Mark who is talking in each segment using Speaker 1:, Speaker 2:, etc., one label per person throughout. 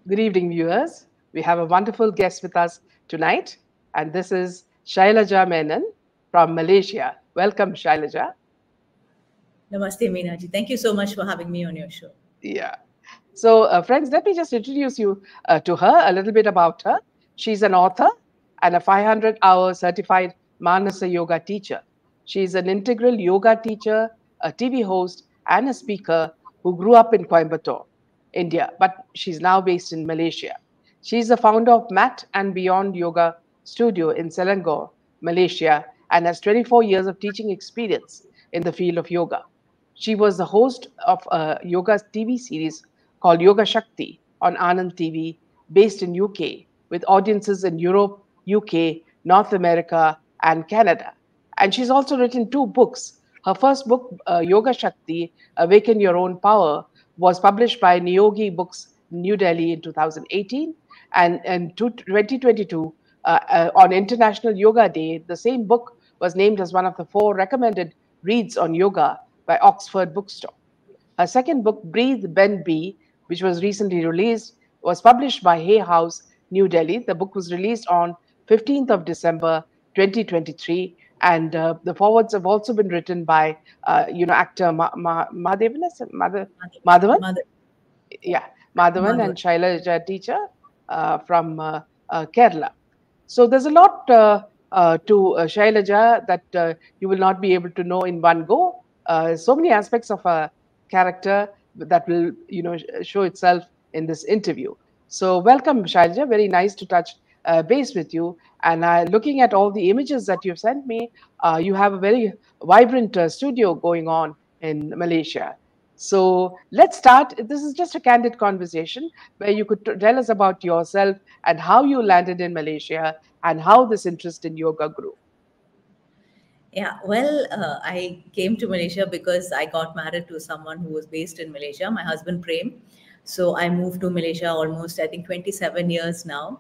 Speaker 1: Good evening, viewers. We have a wonderful guest with us tonight, and this is Shailaja Menon from Malaysia. Welcome, Shailaja.
Speaker 2: Namaste, Meena ji. Thank you so much for having me on your show.
Speaker 1: Yeah. So, friends, let me just introduce you to her, a little bit about her. She's an author and a 500-hour certified Manasa yoga teacher. She's an integral yoga teacher, a TV host, and a speaker who grew up in Coimbatore, India, but she's now based in Malaysia. She's the founder of Mat and Beyond Yoga Studio in Selangor, Malaysia, and has 24 years of teaching experience in the field of yoga. She was the host of a yoga TV series called Yoga Shakti on Anand TV, based in UK, with audiences in Europe, UK, North America, and Canada. And she's also written two books. Her first book, Yoga Shakti, Awaken Your Own Power, was published by Niyogi Books, New Delhi in 2018. And in 2022, on International Yoga Day, the same book was named as one of the 4 recommended reads on yoga by Oxford Bookstore. Her second book, Breathe, Bend, Be, which was recently released, was published by Hay House, New Delhi. The book was released on 15th of December 2023, and the forwards have also been written by, actor Madhavan, Madhavan,
Speaker 2: Mother,
Speaker 1: yeah, Madhavan
Speaker 2: Mother.
Speaker 1: and Shailaja teacher from Kerala. So there's a lot to Shailaja that you will not be able to know in one go. So many aspects of a character that will, show itself in this interview. So welcome, Shailaja. Very nice to touch base with you. And looking at all the images that you've sent me, you have a very vibrant studio going on in Malaysia. So let's start. This is just a candid conversation where you could tell us about yourself and how you landed in Malaysia and how this interest in yoga grew.
Speaker 2: I came to Malaysia because I got married to someone who was based in Malaysia, my husband Prem. So I moved to Malaysia almost, I think, 27 years now.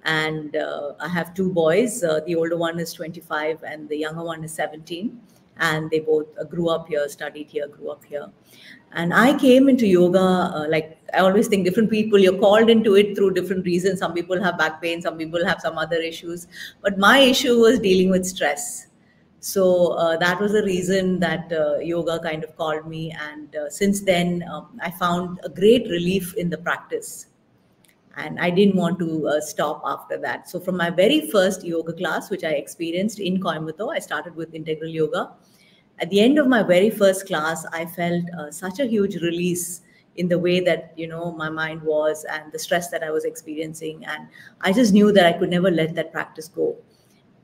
Speaker 2: And I have 2 boys. The older one is 25 and the younger one is 17. And they both grew up here, studied here, grew up here. And I came into yoga, like I always think different people, you're called into it through different reasons. Some people have back pain, some people have some other issues. But my issue was dealing with stress. So that was the reason that yoga kind of called me. And since then, I found a great relief in the practice. And I didn't want to stop after that. So from my very first yoga class, which I experienced in Coimbatore, I started with integral yoga. At the end of my very first class, I felt such a huge release in the way that, my mind was and the stress that I was experiencing. And I just knew that I could never let that practice go.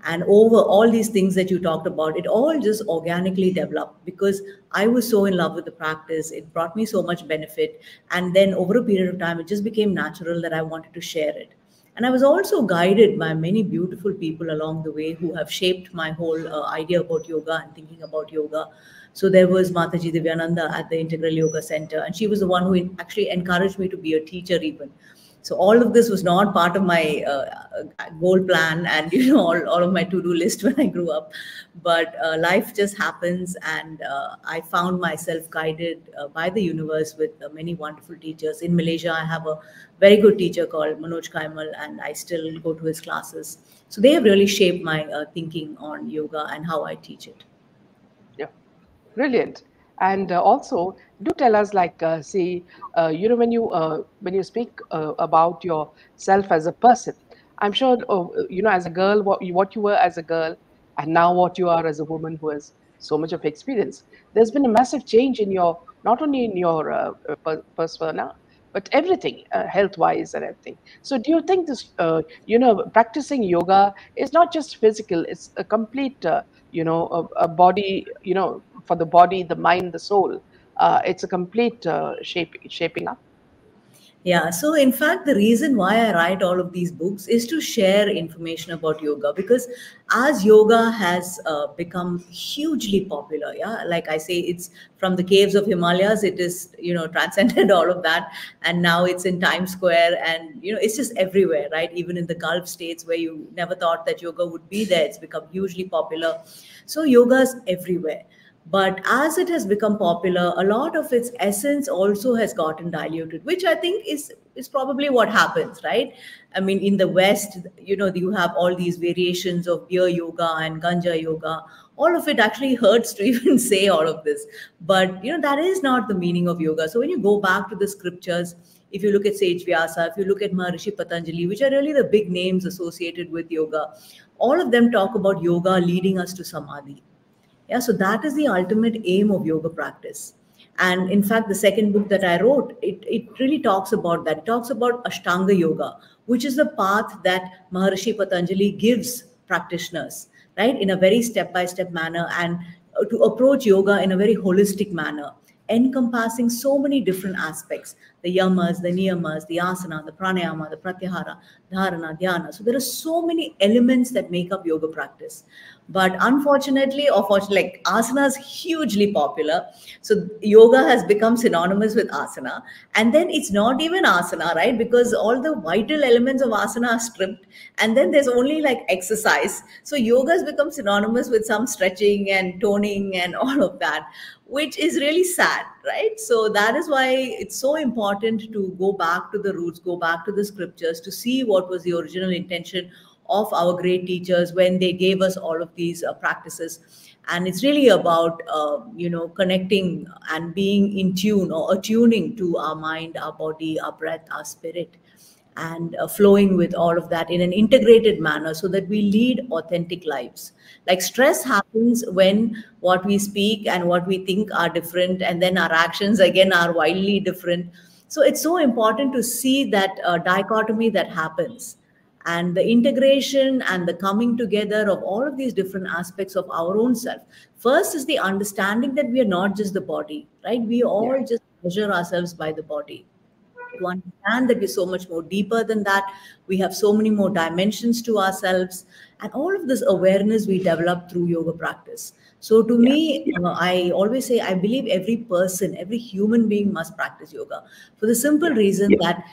Speaker 2: And over all these things that you talked about, it all just organically developed because I was so in love with the practice. It brought me so much benefit. And then over a period of time, it just became natural that I wanted to share it. And I was also guided by many beautiful people along the way who have shaped my whole idea about yoga and thinking about yoga. So there was Mataji Divyananda at the Integral Yoga Center, and she was the one who actually encouraged me to be a teacher even. So all of this was not part of my goal plan and all of my to-do list when I grew up, but life just happens, and I found myself guided by the universe with many wonderful teachers. In Malaysia, I have a very good teacher called Manoj Kaimal, and I still go to his classes. So they have really shaped my thinking on yoga and how I teach it.
Speaker 1: Yeah, brilliant. And also, do tell us, like, see, when you speak about yourself as a person, I'm sure, as a girl, what you were as a girl, and now what you are as a woman who has so much of experience. There's been a massive change in your, not only in your persona, but everything, health-wise and everything. So, do you think this, practicing yoga is not just physical; it's a complete, a body, for the body, the mind, the soul. It's a complete shaping up.
Speaker 2: Yeah, so in fact, the reason why I write all of these books is to share information about yoga because as yoga has become hugely popular, yeah, like I say, it's from the caves of Himalayas, it is, transcended all of that. And now it's in Times Square and, it's just everywhere, right? Even in the Gulf states where you never thought that yoga would be there, it's become hugely popular. So yoga's everywhere. But as it has become popular, a lot of its essence also has gotten diluted, which I think is probably what happens, right? I mean, in the West, you have all these variations of beer yoga and ganja yoga. All of it actually hurts to even say all of this, but that is not the meaning of yoga. So when you go back to the scriptures, if you look at Sage Vyasa, if you look at Maharishi Patanjali, which are really the big names associated with yoga, all of them talk about yoga leading us to samadhi. Yeah, so that is the ultimate aim of yoga practice. And in fact, the second book that I wrote, it really talks about that. It talks about Ashtanga Yoga, which is the path that Maharishi Patanjali gives practitioners, right, in a very step by step manner, and to approach yoga in a very holistic manner, encompassing so many different aspects: the yamas, the niyamas, the asana, the pranayama, the pratyahara, dharana, dhyana. So there are so many elements that make up yoga practice. But unfortunately, or fortunately, like asana is hugely popular. So yoga has become synonymous with asana. And then it's not even asana, right? Because all the vital elements of asana are stripped. And then there's only like exercise. So yoga has become synonymous with some stretching and toning and all of that, which is really sad, right? So that is why it's so important to go back to the roots, go back to the scriptures to see what was the original intention of our great teachers when they gave us all of these practices. And it's really about connecting and being in tune, or attuning to our mind, our body, our breath, our spirit, and flowing with all of that in an integrated manner so that we lead authentic lives. Like stress happens when what we speak and what we think are different, and then our actions again are wildly different. So it's so important to see that dichotomy that happens, and the integration and the coming together of all of these different aspects of our own self. First is the understanding that we are not just the body, right? We
Speaker 1: Yeah.
Speaker 2: all just measure ourselves by the body. To understand that we're so much more deeper than that, we have so many more dimensions to ourselves, and all of this awareness we develop through yoga practice. So to
Speaker 1: Yeah.
Speaker 2: me, I always say I believe every person, every human being must practice yoga, for the simple
Speaker 1: Yeah.
Speaker 2: reason that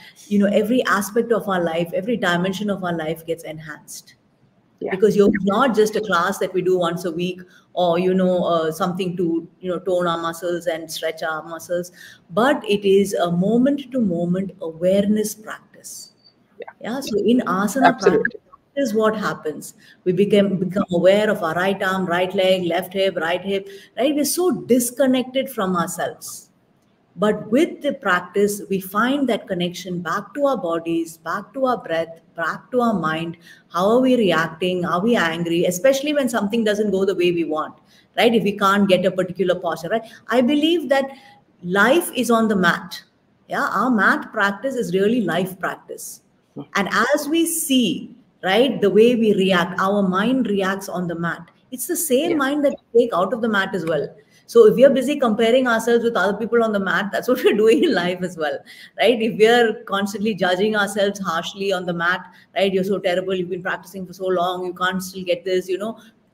Speaker 2: every aspect of our life, every dimension of our life gets enhanced,
Speaker 1: Yeah.
Speaker 2: because yoga is not just a class that we do once a week, or something to tone our muscles and stretch our muscles, but it is a moment to moment awareness practice.
Speaker 1: Yeah.
Speaker 2: Yeah, so in asana practice,
Speaker 1: Absolutely.
Speaker 2: this is what happens. We become aware of our right arm, right leg, left hip, right hip, right? We're so disconnected from ourselves, but with the practice, we find that connection back to our bodies, back to our breath, back to our mind. How are we reacting? Are we angry? Especially when something doesn't go the way we want, right? If we can't get a particular posture, right? I believe that life is on the mat. Yeah, our mat practice is really life practice. And as we see, right, the way we react, our mind reacts on the mat. It's the same
Speaker 1: Yeah.
Speaker 2: mind that we take out of the mat as well. So if we are busy comparing ourselves with other people on the mat, that's what we're doing in life as well, right? If we are constantly judging ourselves harshly on the mat, right? You're so terrible. You've been practicing for so long. You can't still get this.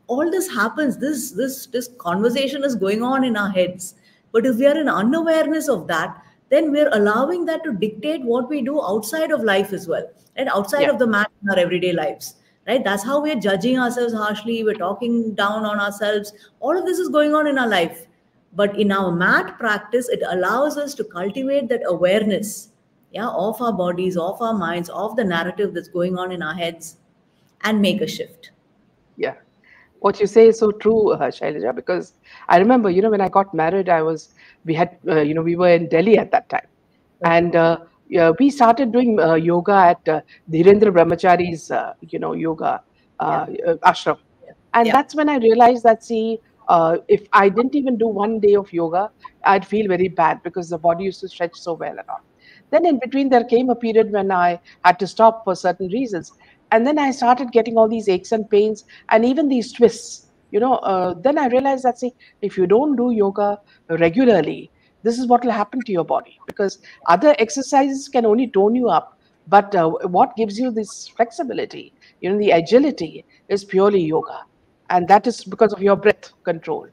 Speaker 2: All this happens. This conversation is going on in our heads. But if we are in unawareness of that, then we're allowing that to dictate what we do outside of life as well, right? Outside
Speaker 1: Yeah.
Speaker 2: of the mat in our everyday lives, right? That's how we're judging ourselves harshly. We're talking down on ourselves. All of this is going on in our life. But in our mat practice, it allows us to cultivate that awareness, yeah, of our bodies, of our minds, of the narrative that's going on in our heads, and make a shift.
Speaker 1: Yeah. What you say is so true, Shailaja, because I remember, when I got married, we were in Delhi at that time.
Speaker 2: Okay.
Speaker 1: And yeah, we started doing yoga at Dhirendra Brahmachari's, yoga
Speaker 2: Yeah.
Speaker 1: ashram. And
Speaker 2: Yeah.
Speaker 1: that's when I realized that, see, if I didn't even do one day of yoga, I'd feel very bad because the body used to stretch so well and all. Then in between, there came a period when I had to stop for certain reasons. And then I started getting all these aches and pains and even these twists. Then I realized that, see, if you don't do yoga regularly, this is what will happen to your body, because other exercises can only tone you up. But what gives you this flexibility, the agility, is purely yoga. And that is because of your breath control.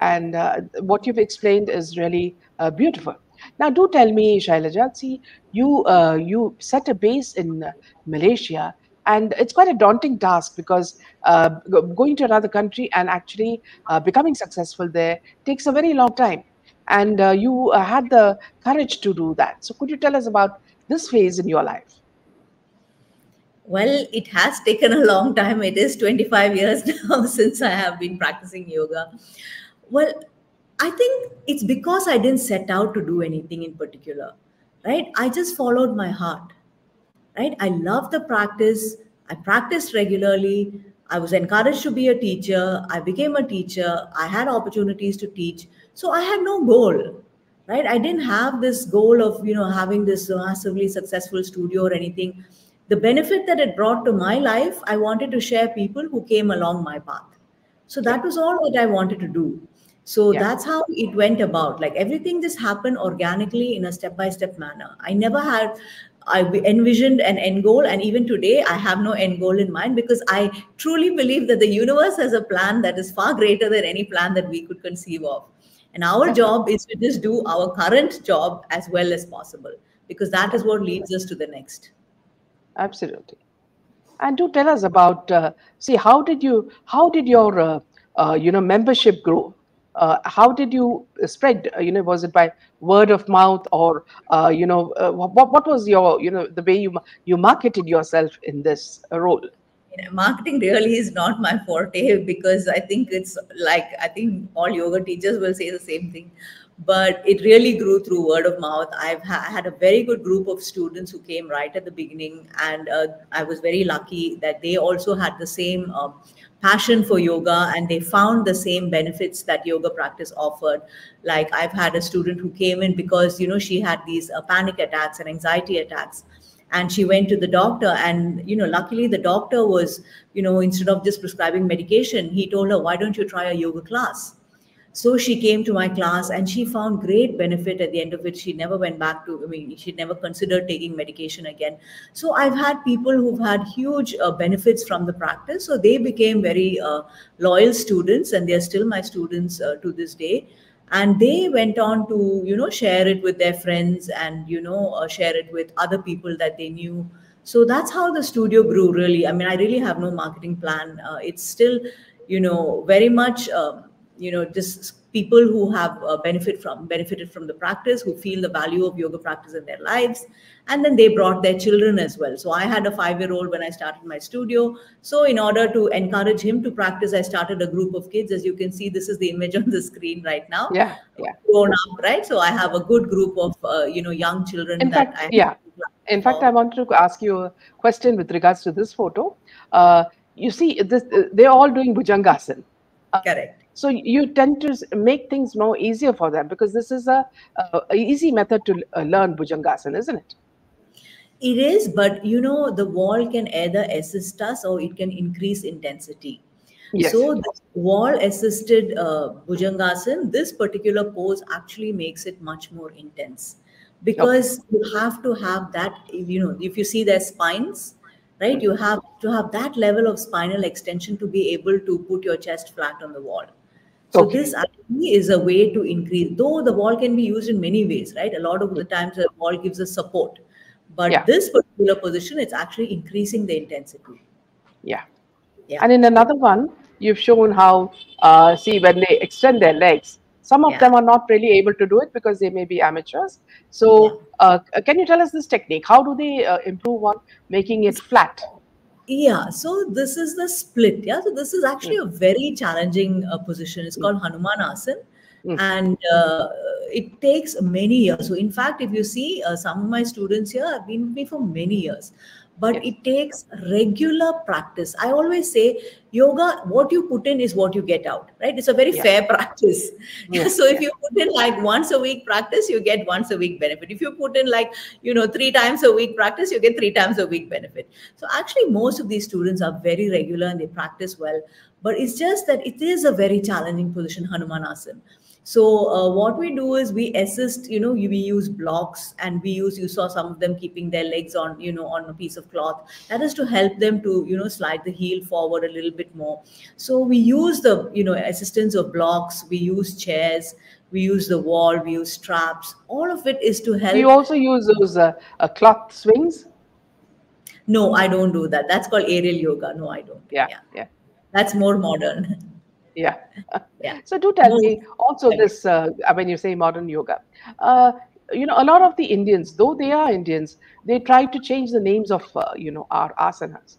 Speaker 1: And what you've explained is really beautiful. Now, do tell me, Shailaja, see, you set a base in Malaysia, And it's quite a daunting task because going to another country and actually becoming successful there takes a very long time. And you had the courage to do that. So, could you tell us about this phase in your life?
Speaker 2: Well, it has taken a long time. It is 25 years now since I have been practicing yoga. Well, I think it's because I didn't set out to do anything in particular, right? I just followed my heart, right? I love the practice. I practiced regularly. I was encouraged to be a teacher. I became a teacher. I had opportunities to teach. So I had no goal, right? I didn't have this goal of, having this massively successful studio or anything. The benefit that it brought to my life, I wanted to share people who came along my path. So
Speaker 1: Yeah,
Speaker 2: that was all that I wanted to do. So
Speaker 1: yeah,
Speaker 2: that's how it went about. Like everything just happened organically in a step by step manner. I envisioned an end goal, and even today, I have no end goal in mind because I truly believe that the universe has a plan that is far greater than any plan that we could conceive of. And our job is to just do our current job as well as possible because that
Speaker 1: yeah,
Speaker 2: is what leads us to the next.
Speaker 1: absolutely. And do tell us about, see, how did your, membership grow? How did you spread? Was it by word of mouth, or what was your, the way you marketed yourself in this role?
Speaker 2: Marketing really is not my forte because I think it's like I think all yoga teachers will say the same thing, but it really grew through word of mouth. Had a very good group of students who came right at the beginning, and I was very lucky that they also had the same passion for yoga, and they found the same benefits that yoga practice offered. Like I've had a student who came in because she had these panic attacks and anxiety attacks, and she went to the doctor, and luckily the doctor was, instead of just prescribing medication, he told her, why don't you try a yoga class? So she came to my class and she found great benefit. At the end of it, she never went back to, I mean, she never considered taking medication again. So I've had people who've had huge benefits from the practice, so they became very loyal students, and they're still my students to this day. And they went on to share it with their friends, and share it with other people that they knew. So that's how the studio grew. Really, I mean, I really have no marketing plan. It's still very much just people who have benefited from the practice, who feel the value of yoga practice in their lives, and then they brought their children as well. So I had a 5-year-old when I started my studio. So in order to encourage him to practice, I started a group of kids. As you can see, this is the image on the screen right now,
Speaker 1: Yeah, yeah.
Speaker 2: grown up, right? So I have a good group of young children
Speaker 1: In
Speaker 2: that
Speaker 1: fact,
Speaker 2: I
Speaker 1: yeah.
Speaker 2: have
Speaker 1: In fact, I
Speaker 2: for.
Speaker 1: wanted to ask you a question with regards to this photo. You see, they're all doing Bhujangasana.
Speaker 2: Correct.
Speaker 1: So you tend to make things more easier for them because this is a easy method to learn Bhujangasana, isn't it?
Speaker 2: It is, but the wall can either assist us or it can increase intensity.
Speaker 1: Yes.
Speaker 2: So, the wall assisted Bhujangasana, this particular pose actually makes it much more intense
Speaker 1: Okay.
Speaker 2: because you have to have that, if you see their spines, right,
Speaker 1: Mhm.
Speaker 2: you have to have that level of spinal extension to be able to put your chest flat on the wall. So
Speaker 1: Okay.
Speaker 2: this actually is a way to increase, though the wall can be used in many ways, right? A lot of the times the wall gives us support, but
Speaker 1: Yeah.
Speaker 2: this particular position is actually increasing the intensity.
Speaker 1: Yeah.
Speaker 2: Yeah,
Speaker 1: And in another one, you've shown how, see, when they extend their legs, some of
Speaker 2: yeah,
Speaker 1: them are not really able to do it because they may be amateurs.
Speaker 2: yeah.
Speaker 1: So, can you tell us this technique? How do they improve on making it flat?
Speaker 2: Yeah, so this is the split. Yeah, so this is actually
Speaker 1: Mm,
Speaker 2: a very challenging position. It's
Speaker 1: mm,
Speaker 2: called Hanuman Asana,
Speaker 1: mm.
Speaker 2: and it takes many years. So, in fact, if you see some of my students here have been with me for many years, but
Speaker 1: Yes.
Speaker 2: it takes regular practice. I always say, yoga, what you put in is what you get out, right? It's a very
Speaker 1: Yes.
Speaker 2: fair practice.
Speaker 1: Yes.
Speaker 2: So, if
Speaker 1: Yes.
Speaker 2: you put in like once a week practice, you get once a week benefit. If you put in like 3 times a week practice, you get 3 times a week benefit. So actually most of these students are very regular and they practice well, but it's just that it is a very challenging position, Hanumanasana. So what we do is we assist, we use blocks, and you saw some of them keeping their legs on, on a piece of cloth. That is to help them to, slide the heel forward a little bit more. So we use the, assistance of blocks, we use chairs, we use the wall, we use straps. All of it is to
Speaker 1: Do you
Speaker 2: help.
Speaker 1: also use those cloth swings?
Speaker 2: No, I don't do that. That's called aerial yoga. No, I don't.
Speaker 1: Yeah,
Speaker 2: Yeah,
Speaker 1: yeah,
Speaker 2: that's more modern.
Speaker 1: yeah.
Speaker 2: Yeah,
Speaker 1: So do tell
Speaker 2: more
Speaker 1: me also
Speaker 2: rugged.
Speaker 1: this, when you say modern yoga, uh, a lot of the Indians, though they are Indians, they try to change the names of, our asanas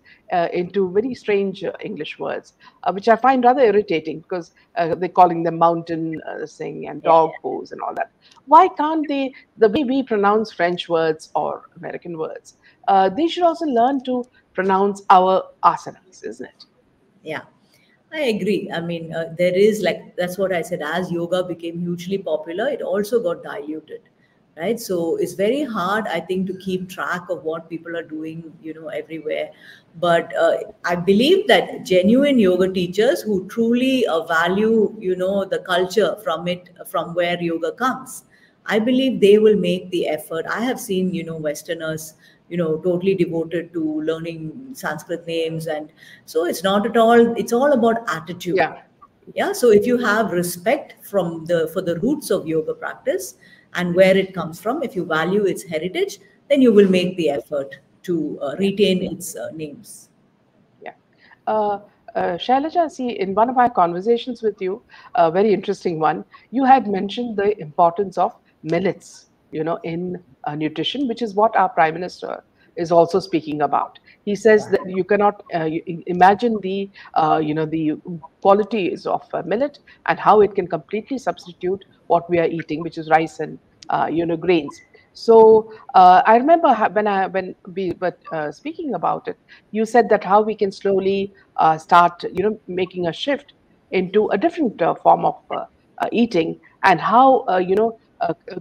Speaker 1: into very strange English words, which I find rather irritating because they're calling them mountain thing and
Speaker 2: Yeah,
Speaker 1: dog
Speaker 2: yeah.
Speaker 1: pose and all that. Why can't they, the way we pronounce French words or American words, they should also learn to pronounce our asanas, isn't it?
Speaker 2: Yeah, I agree. I mean, there is like that's what I said. As yoga became hugely popular, it also got diluted, right? So it's very hard, I think, to keep track of what people are doing, everywhere. But I believe that genuine yoga teachers who truly value, the culture from it, from where yoga comes, I believe they will make the effort. I have seen, Westerners, totally devoted to learning Sanskrit names. And so it's not at all, it's all about attitude.
Speaker 1: Yeah.
Speaker 2: Yeah. So if you have respect for the roots of yoga practice and where it comes from, if you value its heritage, then you will make the effort to
Speaker 1: Yeah.
Speaker 2: retain its names.
Speaker 1: Yeah. Uh, Shailaja, see, in one of my conversations with you, a very interesting one, you had mentioned the importance of millets, in nutrition, which is what our Prime Minister is also speaking about. He says that you cannot imagine the qualities of millet and how it can completely substitute what we are eating, which is rice and grains. So I remember when we were speaking about it, you said that how we can slowly start making a shift into a different form of eating, and how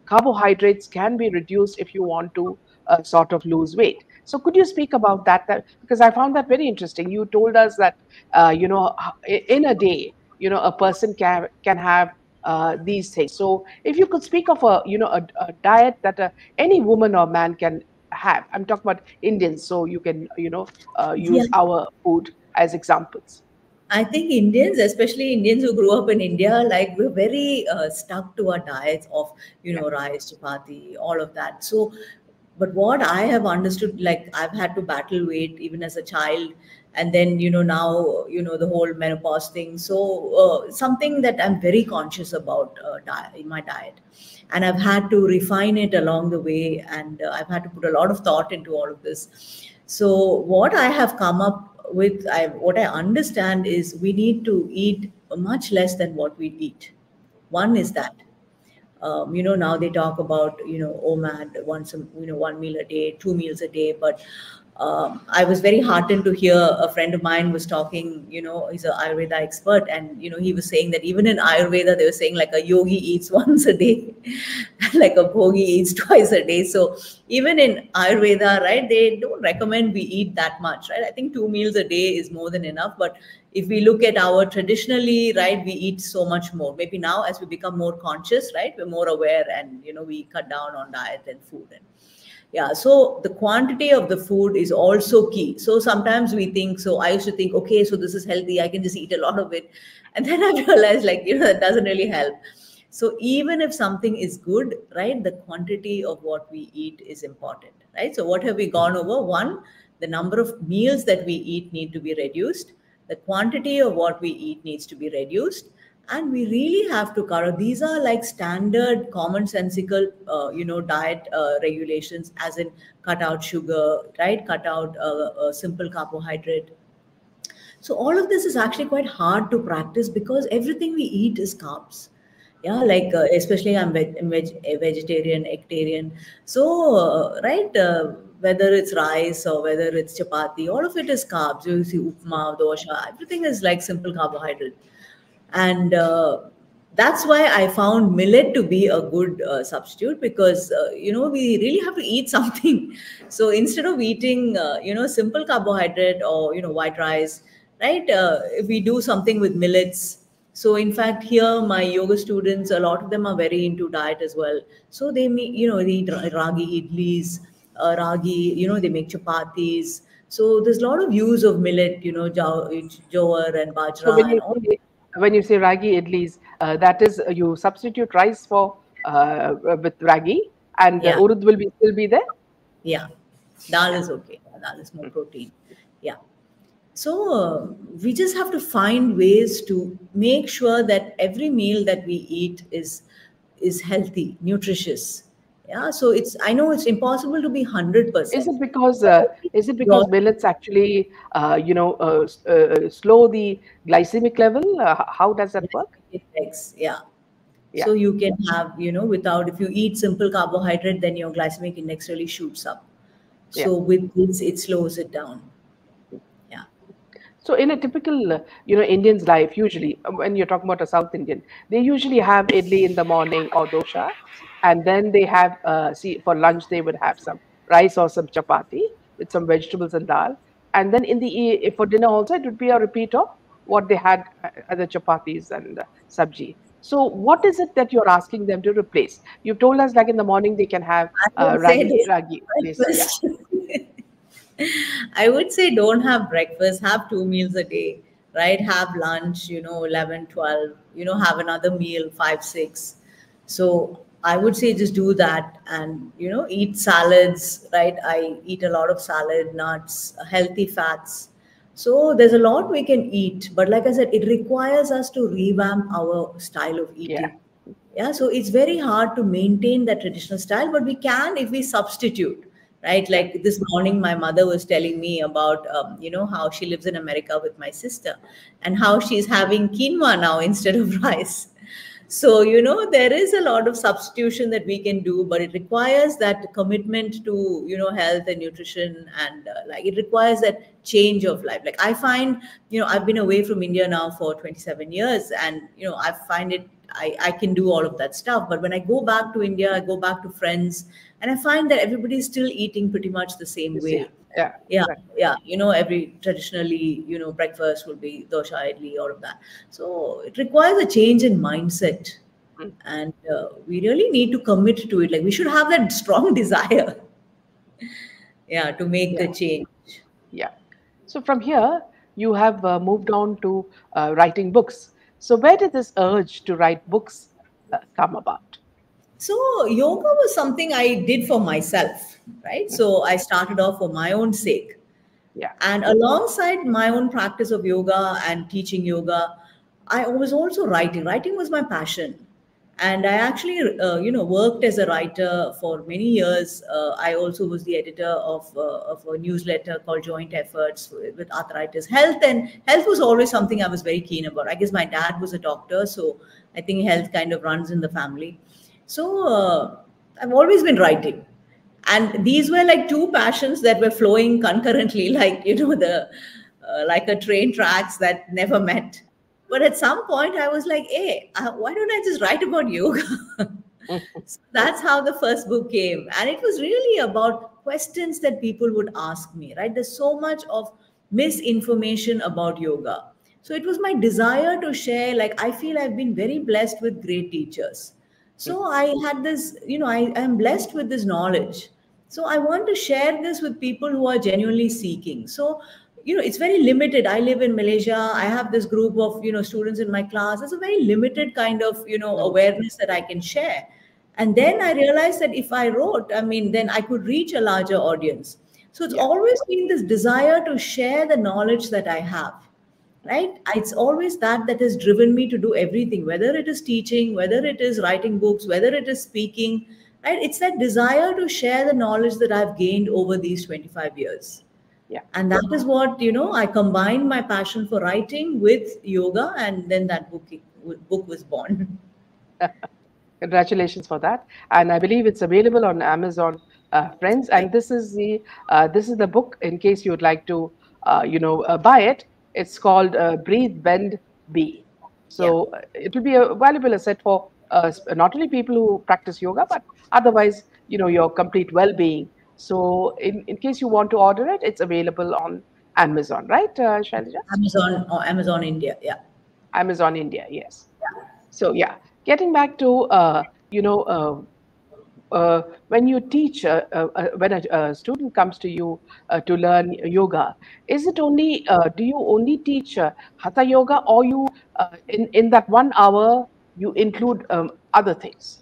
Speaker 1: carbohydrates can be reduced if you want to sort of lose weight. So could you speak about that, because I found that very interesting. You told us that in a day, a person can have these things. So if you could speak of a diet that any woman or man can have. I'm talking about Indians, so you can
Speaker 2: Yeah.
Speaker 1: use our food as examples.
Speaker 2: I think Indians, especially Indians who grew up in India, like we're very stuck to our diets of,
Speaker 1: Yeah,
Speaker 2: rice, chapati, all of that. So, but what I have understood, like I've had to battle weight even as a child, and then now the whole menopause thing. So something that I'm very conscious about diet, in my diet, and I've had to refine it along the way, and I've had to put a lot of thought into all of this. So what I have come up with, what I understand is we need to eat much less than what we eat. One is that. Now they talk about OMAD once, 1 meal a day, 2 meals a day. But I was very heartened to hear a friend of mine was talking. He's an Ayurveda expert, and he was saying that even in Ayurveda they were saying like a yogi eats once a day, like a bhogi eats twice a day. So even in Ayurveda, right, they don't recommend we eat that much, right? I think 2 meals a day is more than enough. But if we look at our traditionally, right, we eat so much more. Maybe now as we become more conscious, right, we're more aware, and we cut down on diet and food. And yeah, so the quantity of the food is also key. So sometimes we think, so I used to think, okay, so this is healthy, I can just eat a lot of it. And then I realized, like, that doesn't really help. So even if something is good, right, the quantity of what we eat is important, right? So what have we gone over? One, the number of meals that we eat need to be reduced. The quantity of what we eat needs to be reduced, and we really have to cover. These are like standard commonsensical diet regulations, as in cut out sugar, right, cut out simple carbohydrate. So all of this is actually quite hard to practice because everything we eat is carbs. Yeah, like especially I'm a vegetarian, ectarian. So right, whether it's rice or whether it's chapati, all of it is carbs. You see upma, dosha, everything is like simple carbohydrate. And that's why I found millet to be a good substitute, because we really have to eat something. So instead of eating simple carbohydrate or white rice, right, if we do something with millets. So in fact, here my yoga students, a lot of them are very into diet as well. So they eat ragi idlis, ragi, they make chapatis. So there's a lot of use of millet, jowar and
Speaker 1: So
Speaker 2: bajra and all.
Speaker 1: when you say ragi idlis, that is you substitute rice for with ragi, and
Speaker 2: Yeah,
Speaker 1: urud will be still be there.
Speaker 2: yeah. Dal
Speaker 1: Yeah.
Speaker 2: is okay. Dal is more protein. Yeah. So we just have to find ways to make sure that every meal that we eat is healthy, nutritious. Yeah. So it's, I know it's impossible to be
Speaker 1: Is
Speaker 2: 100%.
Speaker 1: it because
Speaker 2: But at least
Speaker 1: millets actually slow the glycemic level? How does that work?
Speaker 2: index, yeah.
Speaker 1: Yeah,
Speaker 2: So you can have, without, if you eat simple carbohydrate, then your glycemic index really shoots up.
Speaker 1: yeah.
Speaker 2: So with this, it slows it down. Yeah.
Speaker 1: So in a typical, Indian's life, usually when you're talking about a South Indian, they usually have idli in the morning or dosha, and then they have, see, for lunch they would have some rice or some chapati with some vegetables and dal, and then for dinner also it would be a repeat of what they had, other chapatis and sabji. So what is it that you're asking them to replace? You've told us like in the morning they can have
Speaker 2: I would say
Speaker 1: ragi this, yeah,
Speaker 2: breakfast. I would say don't have breakfast, have 2 meals a day, right? Have lunch, 11, 12. Have another meal, 5, 6. So I would say just do that and, eat salads, right? I eat a lot of salad, nuts, healthy fats. So there's a lot we can eat, but like I said, it requires us to revamp our style of
Speaker 1: yeah,
Speaker 2: eating. Yeah, so it's very hard to maintain that traditional style, but we can if we substitute, right?
Speaker 1: yeah,
Speaker 2: Like this morning, my mother was telling me about, how she lives in America with my sister and how she's having quinoa now instead of rice. So, there is a lot of substitution that we can do, but it requires that commitment to, health and nutrition. And like it requires that change of life. Like I find, I've been away from India now for 27 years, and, I find it, I can do all of that stuff. But when I go back to India, I go back to friends, and I find that everybody's still eating pretty much the same
Speaker 1: you see,
Speaker 2: way.
Speaker 1: yeah,
Speaker 2: Yeah,
Speaker 1: exactly.
Speaker 2: yeah. Every traditionally, breakfast will be dosha, idli, all of that. So it requires a change in mindset,
Speaker 1: Mm.
Speaker 2: and we really need to commit to it. Like we should have that strong desire, yeah, to make the
Speaker 1: Yeah,
Speaker 2: change.
Speaker 1: yeah. So from here, you have moved on to writing books. So where did this urge to write books come about?
Speaker 2: So yoga was something I did for myself, right?
Speaker 1: Mhm.
Speaker 2: So I started off for my own sake.
Speaker 1: Yeah,
Speaker 2: And alongside my own practice of yoga and teaching yoga, I was also writing. Writing was my passion. And I actually, worked as a writer for many years. I also was the editor of a newsletter called Joint Efforts with Arthritis Health. And health was always something I was very keen about. I guess my dad was a doctor, so I think health kind of runs in the family. So I've always been writing, and these were like two passions that were flowing concurrently, like the like a train tracks that never met. But at some point I was like, hey, why don't I just write about yoga?
Speaker 1: mm,
Speaker 2: So that's how the first book came. And it was really about questions that people would ask me, right? There's so much of misinformation about yoga. So it was my desire to share, like, I feel I've been very blessed with great teachers. So I had this, I am blessed with this knowledge. So I want to share this with people who are genuinely seeking. So, it's very limited. I live in Malaysia. I have this group of, students in my class. It's a very limited kind of,
Speaker 1: mm,
Speaker 2: awareness that I can share. And then I realized that if I wrote, I mean, then I could reach a larger audience. So it's
Speaker 1: yeah,
Speaker 2: always been this desire to share the knowledge that I have, right? It's always that has driven me to do everything, whether it is teaching, whether it is writing books, whether it is speaking, right? It's that desire to share the knowledge that I've gained over these 25 years.
Speaker 1: yeah.
Speaker 2: And that is what, I combined my passion for writing with yoga, and then that book was born.
Speaker 1: Congratulations for that. And I believe it's available on Amazon, friends.
Speaker 2: Right.
Speaker 1: And this is the book in case you would like to, buy it. It's called Breathe, Bend, Be.
Speaker 2: Yeah.
Speaker 1: So it will be a valuable asset for not only people who practice yoga, but otherwise, your complete well-being. So in case you want to order it, it's available on Amazon, right, Shailaja?
Speaker 2: Amazon or Amazon India. Yeah.
Speaker 1: Amazon India, yes. So yeah, getting back to when you teach, when a student comes to you to learn yoga, is it only do you only teach hatha yoga, or you in that 1 hour you include other things?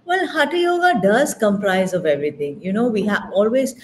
Speaker 2: Well, Hatha Yoga does comprise of everything. We have always,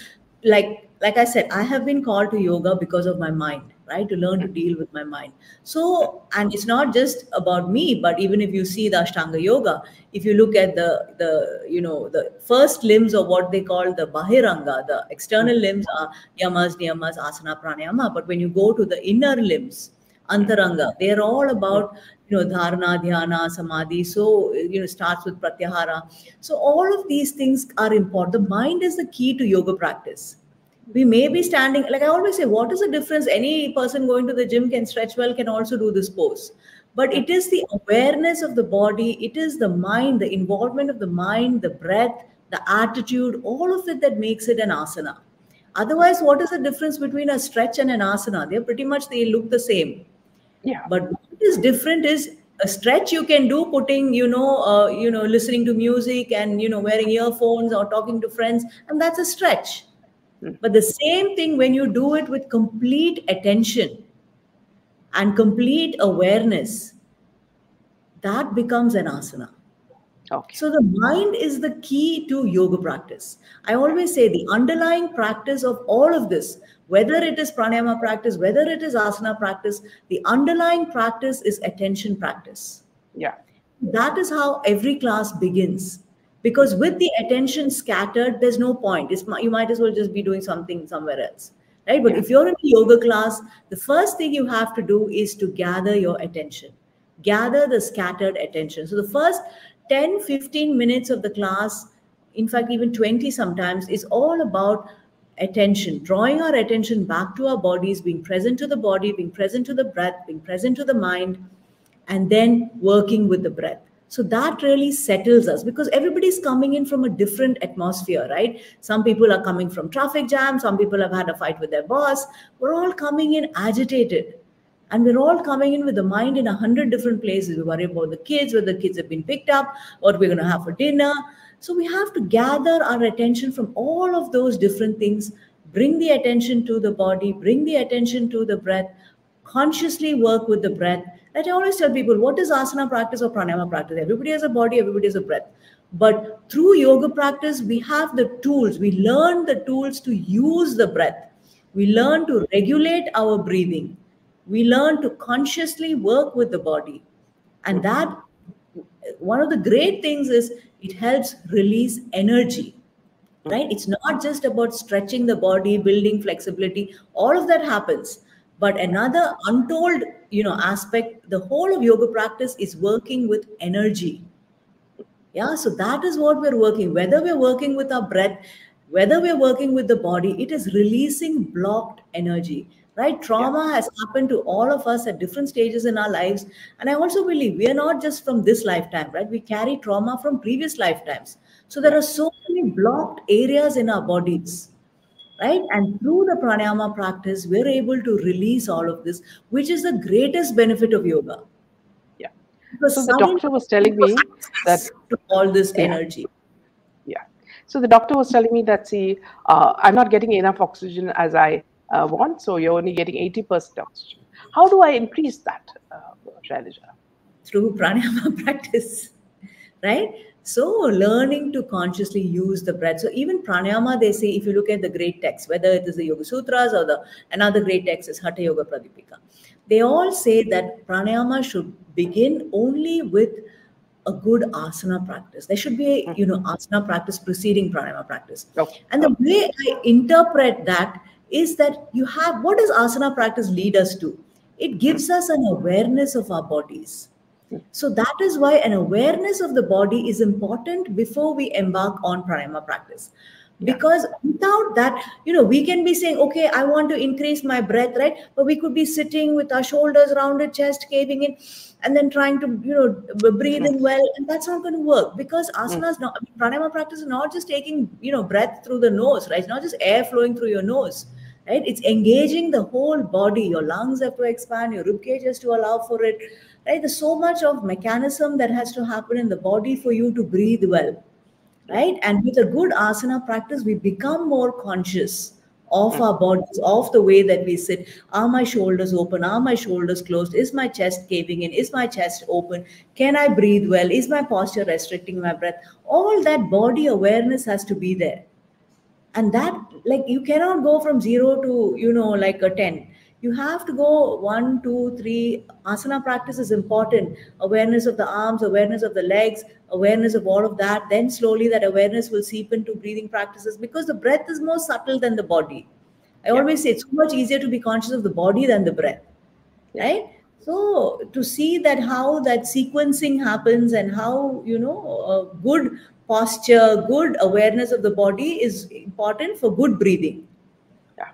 Speaker 2: like I said, I have been called to yoga because of my mind, right? To learn to deal with my mind. So, and it's not just about me, but even if you see the Ashtanga yoga, if you look at the first limbs of what they call the Bahiranga, the external limbs are yamas, niyamas, asana, pranayama. But when you go to the inner limbs, antaranga, they're all about dharana, dhyana, samadhi. So starts with pratyahara. So all of these things are important. The mind is the key to yoga practice. We may be standing, like I always say, what is the difference? Any person going to the gym can stretch well, can also do this pose. But it is the awareness of the body, it is the mind, the involvement of the mind, the breath, the attitude, all of it that makes it an asana. Otherwise, what is the difference between a stretch and an asana? They're pretty much, they look the same.
Speaker 1: Yeah.
Speaker 2: But what is different is a stretch you can do putting, listening to music and, wearing earphones or talking to friends, and that's a stretch. But the same thing when you do it with complete attention and complete awareness, that becomes an asana.
Speaker 1: Okay.
Speaker 2: So the mind is the key to yoga practice. I always say the underlying practice of all of this, whether it is pranayama practice, whether it is asana practice, the underlying practice is attention practice.
Speaker 1: Yeah.
Speaker 2: That is how every class begins. Because with the attention scattered, there's no point. You might as well just be doing something somewhere else. Right? But
Speaker 1: Yeah.
Speaker 2: if you're in a yoga class, the first thing you have to do is to gather your attention, gather the scattered attention. So the first 10, 15 minutes of the class, in fact, even 20 sometimes, is all about attention, drawing our attention back to our bodies, being present to the body, being present to the breath, being present to the mind, and then working with the breath. So that really settles us because everybody's coming in from a different atmosphere, right? Some people are coming from traffic jam, some people have had a fight with their boss. We're all coming in agitated. And we're all coming in with the mind in 100 different places. We worry about the kids, whether the kids have been picked up, what we're going to have for dinner. So we have to gather our attention from all of those different things, bring the attention to the body, bring the attention to the breath, consciously work with the breath. Like I always tell people, what is asana practice or pranayama practice? Everybody has a body, everybody has a breath. But through yoga practice, we have the tools. We learn the tools to use the breath. We learn to regulate our breathing. We learn to consciously work with the body. And that, one of the great things is it helps release energy, right? It's not just about stretching the body, building flexibility. All of that happens. But another untold, aspect, the whole of yoga practice is working with energy. Yeah, so that is what we're working. Whether we're working with our breath, whether we're working with the body, it is releasing blocked energy, right?
Speaker 1: Yeah.
Speaker 2: Trauma has happened to all of us at different stages in our lives. And I also believe we are not just from this lifetime, right? We carry trauma from previous lifetimes. So there
Speaker 1: Yeah.
Speaker 2: are so many blocked areas in our bodies, right? And through the pranayama practice, we're able to release all of this, which is the greatest benefit of yoga.
Speaker 1: Yeah. So
Speaker 2: Because
Speaker 1: the
Speaker 2: suddenly
Speaker 1: doctor was
Speaker 2: you
Speaker 1: telling
Speaker 2: have
Speaker 1: me that,
Speaker 2: access to all this
Speaker 1: yeah,
Speaker 2: energy.
Speaker 1: yeah. So the doctor was telling me that, see, I'm not getting enough oxygen as I want, so you're only getting 80% oxygen. How do I increase that, Shailaja?
Speaker 2: Through pranayama practice, right? So learning to consciously use the breath. So even pranayama, they say, if you look at the great texts, whether it is the Yoga Sutras or the another great text is Hatha Yoga Pradipika, they all say that pranayama should begin only with a good asana practice. There should be a asana practice preceding pranayama practice.
Speaker 1: Okay.
Speaker 2: And the way I interpret that is that you have, what does asana practice lead us to? It gives us an awareness of our bodies. So that is why an awareness of the body is important before we embark on pranayama practice.
Speaker 1: Yeah.
Speaker 2: Because without that, we can be saying, okay, I want to increase my breath, right? But we could be sitting with our shoulders rounded, chest caving in, and then trying to, breathe in well. And that's not going to work because asana is not, pranayama practice is not just taking, breath through the nose, right? It's not just air flowing through your nose, right? It's engaging the whole body. Your lungs have to expand, your rib cage has to allow for it, right? There's so much of mechanism that has to happen in the body for you to breathe well,
Speaker 1: Yeah.
Speaker 2: right? And with a good asana practice, we become more conscious of our bodies, of the way that we sit. Are my shoulders open? Are my shoulders closed? Is my chest caving in? Is my chest open? Can I breathe well? Is my posture restricting my breath? All that body awareness has to be there. And that, like, you cannot go from 0 to, like a 10. You have to go 1 2 3. Asana practice is important. Awareness of the arms, awareness of the legs, awareness of all of that. Then slowly that awareness will seep into breathing practices, because the breath is more subtle than the body. I
Speaker 1: Yeah,
Speaker 2: always say it's so much easier to be conscious of the body than the breath,
Speaker 1: yeah,
Speaker 2: right? So to see that how that sequencing happens, and how, good posture, good awareness of the body is important for good breathing.
Speaker 1: yeah,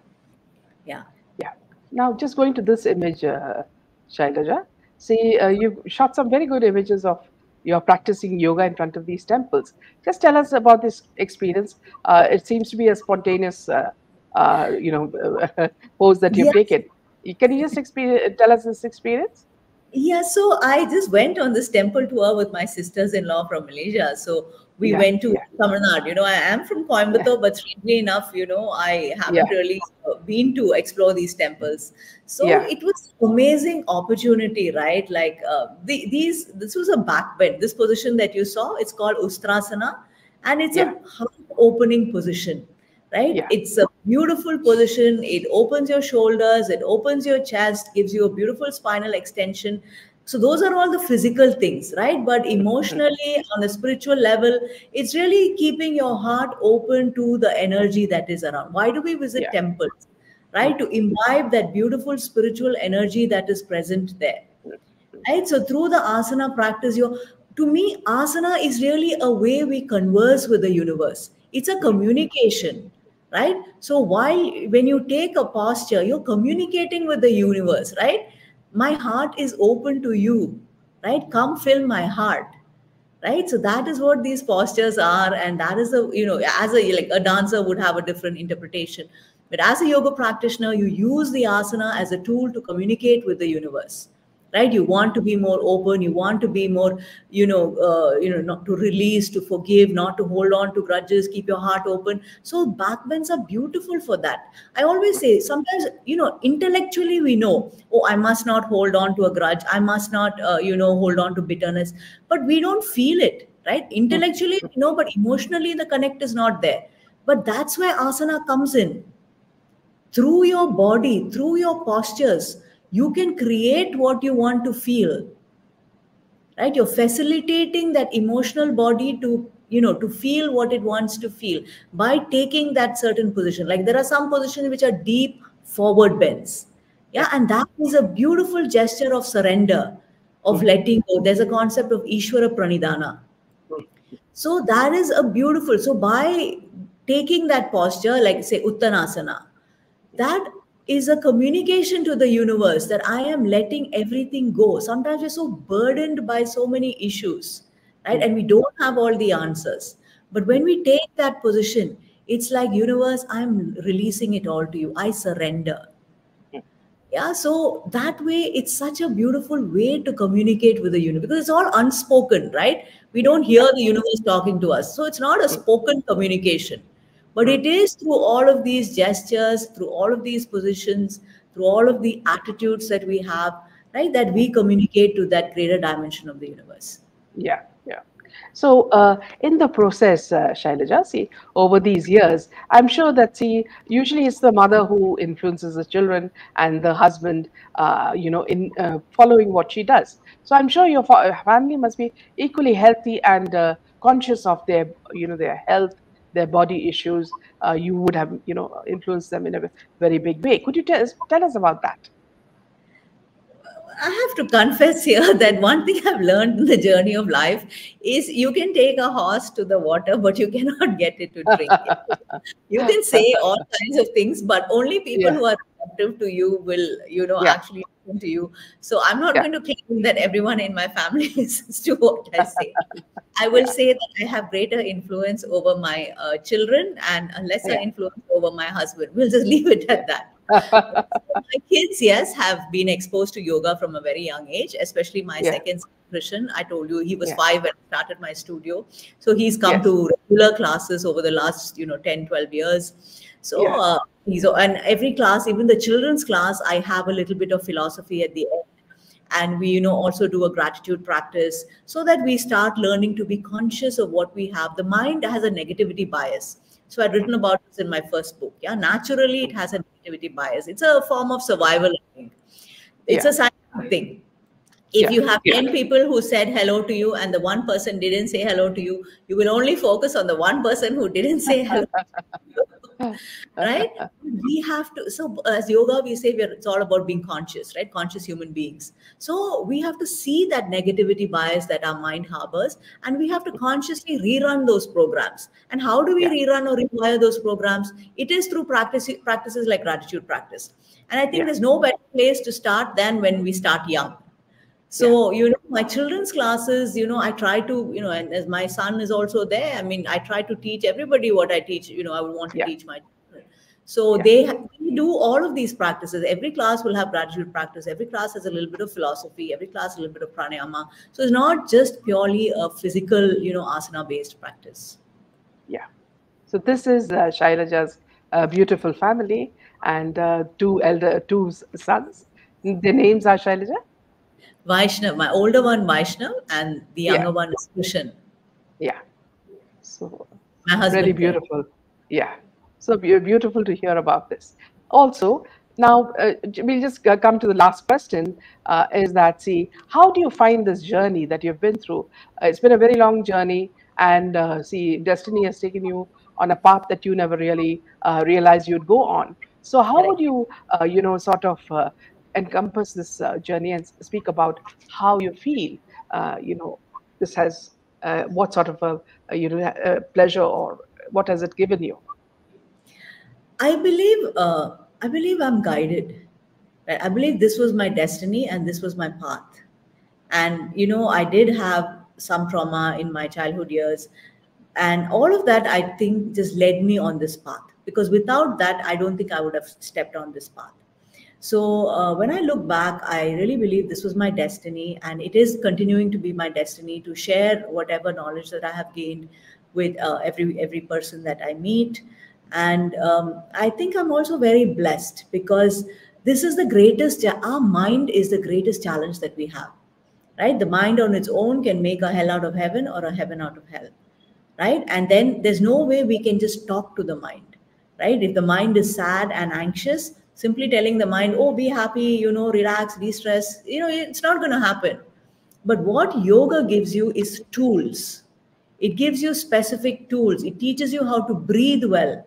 Speaker 2: Yeah.
Speaker 1: yeah. Now, just going to this image, Shailaja. See, you've shot some very good images of you're practicing yoga in front of these temples. Just tell us about this experience. It seems to be a spontaneous, pose that you've
Speaker 2: Yes.
Speaker 1: taken. Can you just tell us this experience?
Speaker 2: Yeah, so I just went on this temple tour with my sisters-in-law from Malaysia. So we
Speaker 1: Yeah,
Speaker 2: went to
Speaker 1: yeah,
Speaker 2: Tamil Nadu. I am from
Speaker 1: yeah,
Speaker 2: Coimbatore, but strangely enough, I haven't
Speaker 1: yeah,
Speaker 2: really been to explore these temples. So
Speaker 1: yeah,
Speaker 2: it was amazing opportunity, right? Like, this was a back bend. This position that you saw, it's called Ustrasana, and it's a
Speaker 1: yeah,
Speaker 2: heart opening position, right?
Speaker 1: yeah,
Speaker 2: It's a beautiful position. It opens your shoulders, it opens your chest, gives you a beautiful spinal extension. So those are all the physical things, right? But
Speaker 1: mm,
Speaker 2: emotionally, on a spiritual level, it's really keeping your heart open to the energy that is around. Why do we visit
Speaker 1: yeah,
Speaker 2: temples?
Speaker 1: mm,
Speaker 2: Right? To imbibe that beautiful spiritual energy that is present there,
Speaker 1: mm,
Speaker 2: right? So through the asana practice, you to me, asana is really a way we converse with the universe. It's a
Speaker 1: mm,
Speaker 2: communication, right? So while, when you take a posture, you're communicating with the universe, right? My heart is open to you, right? Come fill my heart, right? So that is what these postures are, and that is a, as a, like, a dancer would have a different interpretation, but as a yoga practitioner, you use the asana as a tool to communicate with the universe, right? You want to be more open, you want to be more, not to release, to forgive, not to hold on to grudges, keep your heart open. So backbends are beautiful for that. I always say, sometimes, intellectually we know, oh, I must not hold on to a grudge, I must not, hold on to bitterness, but we don't feel it, right?
Speaker 1: mm,
Speaker 2: Intellectually we know, but emotionally the connect is not there. But that's where asana comes in. Through your body, through your postures, you can create what you want to feel, right? You're facilitating that emotional body to, to feel what it wants to feel by taking that certain position. Like, there are some positions which are deep forward bends. Yeah,
Speaker 1: yeah,
Speaker 2: and that is a beautiful gesture of surrender, of
Speaker 1: mm,
Speaker 2: letting go. There's a concept of Ishvara Pranidhana.
Speaker 1: mm,
Speaker 2: So that is a beautiful. So by taking that posture, like say Uttanasana, that is a communication to the universe that I am letting everything go. Sometimes we're so burdened by so many issues, right?
Speaker 1: mm,
Speaker 2: And we don't have all the answers. But when we take that position, it's like, universe, I'm releasing it all to you. I surrender.
Speaker 1: mm,
Speaker 2: Yeah, so that way it's such a beautiful way to communicate with the universe, because it's all unspoken, right? We
Speaker 1: yeah,
Speaker 2: don't
Speaker 1: yeah,
Speaker 2: hear the universe talking to us. So it's not a
Speaker 1: mm,
Speaker 2: spoken communication, but
Speaker 1: mm,
Speaker 2: it is through all of these gestures, through all of these positions, through all of the attitudes that we have, right? That
Speaker 1: mm.
Speaker 2: we communicate to that greater dimension of the universe.
Speaker 1: Yeah, yeah. So, in the process, Shailaja, see, over these years, I'm sure that, see, usually it's the mother who influences the children and the husband, in following what she does. So, I'm sure your family must be equally healthy and conscious of their, their health, their body issues. You would have, influenced them in a very big way. Could you tell us about that?
Speaker 2: I have to confess here that one thing I've learned in the journey of life is, you can take a horse to the water, but you cannot get it to drink. You can say all kinds of things, but only people
Speaker 1: Yeah,
Speaker 2: who are receptive to you will,
Speaker 1: yeah,
Speaker 2: actually listen to you. So I'm not
Speaker 1: yeah,
Speaker 2: going to claim that everyone in my family listens to what I say. I will
Speaker 1: yeah,
Speaker 2: say that I have greater influence over my children and a lesser
Speaker 1: yeah,
Speaker 2: influence over my husband. We'll just leave it
Speaker 1: yeah.
Speaker 2: at that. So my kids, yes, have been exposed to yoga from a very young age, especially my
Speaker 1: Yeah,
Speaker 2: second son, Krishan. I told you he was
Speaker 1: yeah,
Speaker 2: 5 when I started my studio. So he's come
Speaker 1: yes,
Speaker 2: to regular classes over the last, 10, 12 years. So
Speaker 1: yeah,
Speaker 2: and every class, even the children's class, I have a little bit of philosophy at the end. and we also do a gratitude practice, so that we start learning to be conscious of what we have. The mind has a negativity bias. So I'd written about this in my first book. Yeah, naturally it has a negativity bias. It's a form of survival, I think. It's
Speaker 1: Yeah.
Speaker 2: a scientific thing. If
Speaker 1: Yeah.
Speaker 2: you have 10 people who said hello to you and the one person didn't say hello to you, you will only focus on the one person who didn't say hello. Right? We have to, so as yoga we say, it's all about being conscious, right? Conscious human beings. So we have to see that negativity bias that our mind harbors, and we have to consciously rerun those programs. And how do we
Speaker 1: Yeah.
Speaker 2: rerun or rewire those programs? It is through practices like gratitude practice. And I think
Speaker 1: Yeah.
Speaker 2: there's no better place to start than when we start young.
Speaker 1: Yeah.
Speaker 2: So, my children's classes, I try to, and as my son is also there, I mean, I try to teach everybody what I teach, I would want to
Speaker 1: Yeah.
Speaker 2: teach my children. So
Speaker 1: Yeah.
Speaker 2: we do all of these practices. Every class will have gratitude practice. Every class has a little bit of philosophy. Every class a little bit of pranayama. So it's not just purely a physical, asana based practice.
Speaker 1: Yeah. So this is Shailaja's beautiful family and two sons. Their names are Shailaja.
Speaker 2: Vaishnav, my older one, Vaishnav, and the
Speaker 1: Yeah.
Speaker 2: younger one is Krishan,
Speaker 1: Yeah. So
Speaker 2: my
Speaker 1: really
Speaker 2: husband Prem.
Speaker 1: beautiful. Yeah. So beautiful to hear about this. Also, now we'll just come to the last question. Is that, see, how do you find this journey that you've been through? It's been a very long journey, and see, destiny has taken you on a path that you never really realized you'd go on. So, how would
Speaker 2: Correct.
Speaker 1: you, sort of encompass this journey and speak about how you feel? This has what sort of pleasure, or what has it given you?
Speaker 2: I believe I'm guided. Right? I believe this was my destiny and this was my path. And I did have some trauma in my childhood years, and all of that I think just led me on this path. Because without that, I don't think I would have stepped on this path. So when I look back, I really believe this was my destiny, and it is continuing to be my destiny to share whatever knowledge that I have gained with every person that I meet. And I think I'm also very blessed, because this is the greatest. Our mind is the greatest challenge that we have, right? The mind on its own can make a hell out of heaven or a heaven out of hell, right? And then there's no way we can just talk to the mind, right? If the mind is sad and anxious, simply telling the mind, oh, be happy, relax, de-stress, it's not going to happen. But what yoga gives you is tools. It gives you specific tools. It teaches you how to breathe well,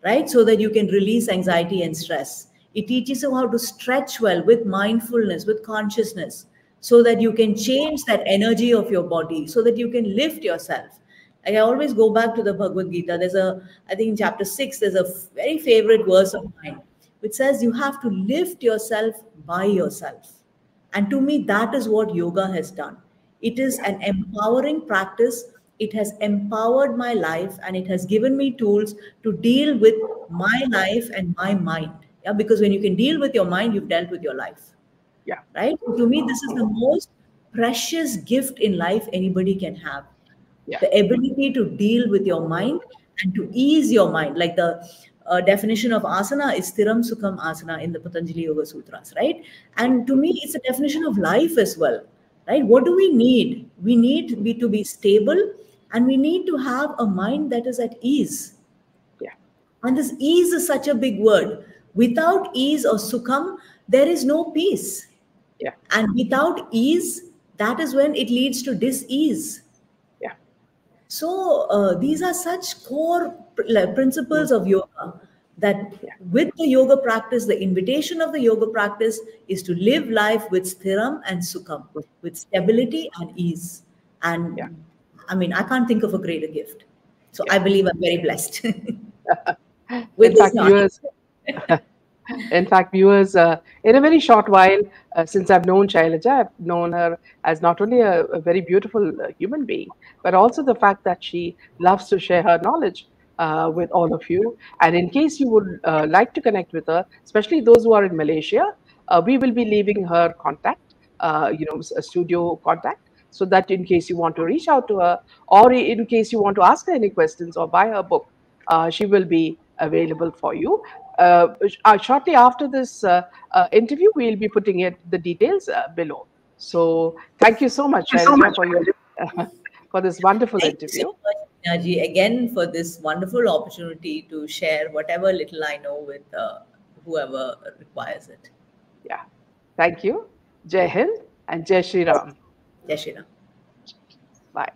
Speaker 2: right? So that you can release anxiety and stress. It teaches you how to stretch well with mindfulness, with consciousness, so that you can change that energy of your body, so that you can lift yourself. Like I always go back to the Bhagavad Gita. I think in chapter 6, there's a very favorite verse of mine, which says you have to lift yourself by yourself. And to me, that is what yoga has done. It is
Speaker 1: Yeah.
Speaker 2: an empowering practice. It has empowered my life, and it has given me tools to deal with my life and my mind. Yeah, because when you can deal with your mind, you've dealt with your life,
Speaker 1: Yeah.
Speaker 2: right? To me, this is the most precious gift in life anybody can have,
Speaker 1: Yeah.
Speaker 2: the ability to deal with your mind and to ease your mind. Like the definition of asana is stiram sukham asana in the Patanjali Yoga Sutras, right? And to me, it's a definition of life as well, right? What do we need? We need to be stable, and we need to have a mind that is at ease.
Speaker 1: Yeah.
Speaker 2: And this ease is such a big word. Without ease or sukham, there is no peace.
Speaker 1: Yeah.
Speaker 2: And without ease, that is when it leads to dis-ease.
Speaker 1: Yeah.
Speaker 2: So these are such core like,
Speaker 1: Mm.
Speaker 2: principles of yoga, that
Speaker 1: Yeah.
Speaker 2: with the yoga practice, the invitation of the yoga practice is to live life with sthiram and sukham,
Speaker 1: Mm.
Speaker 2: with stability and ease.
Speaker 1: Yeah.
Speaker 2: And I mean, I can't think of a greater gift. So
Speaker 1: Yeah.
Speaker 2: I believe I'm very blessed
Speaker 1: In
Speaker 2: with this
Speaker 1: fact,
Speaker 2: knowledge.
Speaker 1: viewers, in a very short while, since I've known Shailaja, I've known her as not only a very beautiful human being, but also the fact that she loves to share her knowledge with all of you. And in case you would like to connect with her, especially those who are in Malaysia, we will be leaving her contact, a studio contact, so that in case you want to reach out to her, or in case you want to ask her any questions or buy her book, she will be available for you. Shortly after this interview, we'll be putting the details below. So thank you so much,
Speaker 3: Thank you so
Speaker 1: Shailaja,
Speaker 3: much.
Speaker 1: for your for this wonderful
Speaker 2: Thank you so
Speaker 1: interview.
Speaker 2: much, Naji, again for this wonderful opportunity to share whatever little I know with whoever requires it.
Speaker 1: Yeah. Thank you. Jai Hind and Jai Shri Ram.
Speaker 2: Jai Shri Ram.
Speaker 1: Bye.